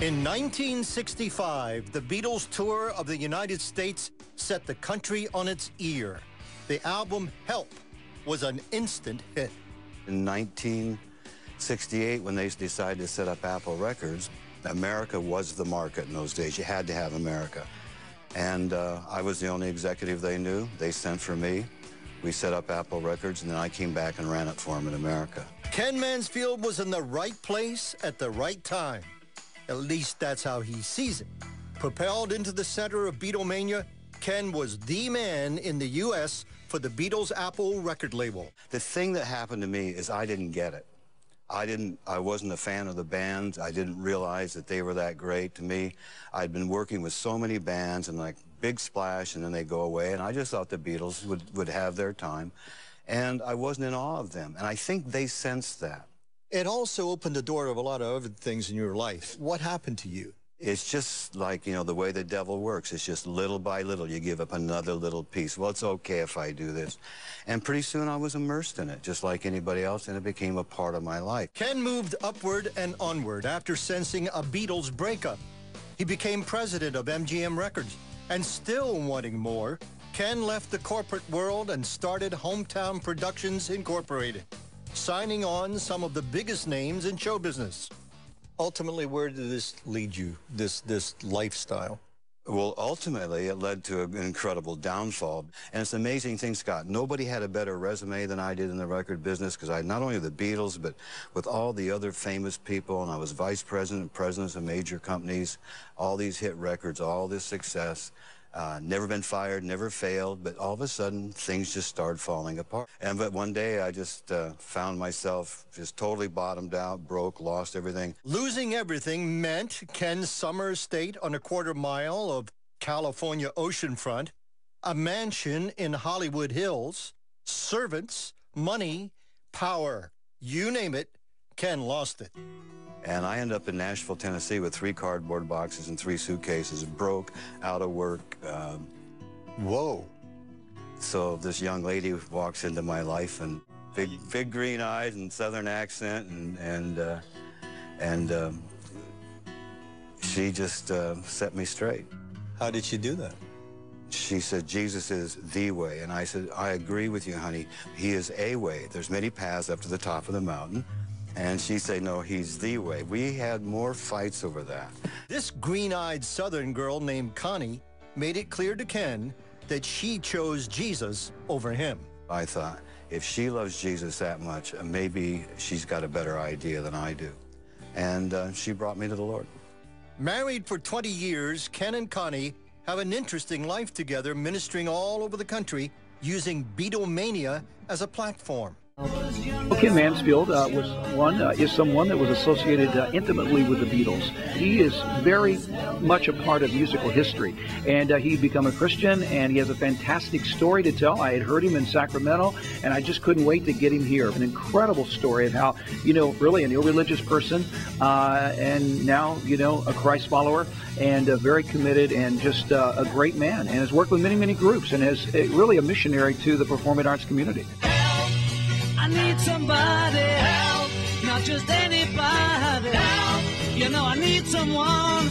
In 1965, the Beatles' tour of the United States set the country on its ear. The album Help was an instant hit. In 1968, when they decided to set up Apple Records, America was the market in those days. You had to have America. And I was the only executive they knew. They sent for me. We set up Apple Records, and then I came back and ran it for them in America. Ken Mansfield was in the right place at the right time. At least that's how he sees it. Propelled into the center of Beatlemania, Ken was the man in the U.S. for the Beatles' Apple record label. The thing that happened to me is I didn't get it. I wasn't a fan of the bands. I didn't realize that they were that great to me. I'd been working with so many bands and like big splash, and then they go away, and I just thought the Beatles would have their time, and I wasn't in awe of them, and I think they sensed that. It also opened the door of a lot of other things in your life. What happened to you? It's just like, you know, the way the devil works. It's just little by little, you give up another little piece. Well, it's okay if I do this. And pretty soon I was immersed in it, just like anybody else, and it became a part of my life. Ken moved upward and onward after sensing a Beatles breakup. He became president of MGM Records, and still wanting more, Ken left the corporate world and started Hometown Productions Incorporated, signing on some of the biggest names in show business. Ultimately, where did this lead you, this lifestyle? Well, ultimately, it led to an incredible downfall. And it's an amazing thing, Scott. Nobody had a better resume than I did in the record business, because I not only the Beatles, but with all the other famous people, and I was vice president and presidents of major companies, all these hit records, all this success. Never been fired, never failed, but all of a sudden, things just started falling apart. But one day, I just found myself just totally bottomed out, broke, lost everything. Losing everything meant Ken's summer estate on a quarter-mile of California oceanfront, a mansion in Hollywood Hills, servants, money, power. You name it, Ken lost it. And I ended up in Nashville, Tennessee with 3 cardboard boxes and 3 suitcases, broke, out of work. Whoa. So this young lady walks into my life, and big green eyes and southern accent, and she just set me straight. How did she do that? She said, Jesus is the way. And I said, I agree with you, honey. He is a way. There's many paths up to the top of the mountain. And she said, no, he's the way. We had more fights over that. This green-eyed Southern girl named Connie made it clear to Ken that she chose Jesus over him. I thought, if she loves Jesus that much, maybe she's got a better idea than I do. And she brought me to the Lord. Married for 20 years, Ken and Connie have an interesting life together, ministering all over the country, using Beatlemania as a platform. Ken Mansfield is someone that was associated intimately with the Beatles. He is very much a part of musical history, and he'd become a Christian, and he has a fantastic story to tell. I had heard him in Sacramento, and I just couldn't wait to get him here. An incredible story of how, really an irreligious person, and now, a Christ follower, and very committed, and just a great man, and has worked with many, many groups, and is really a missionary to the performing arts community. I need somebody help, not just anybody help. I need someone.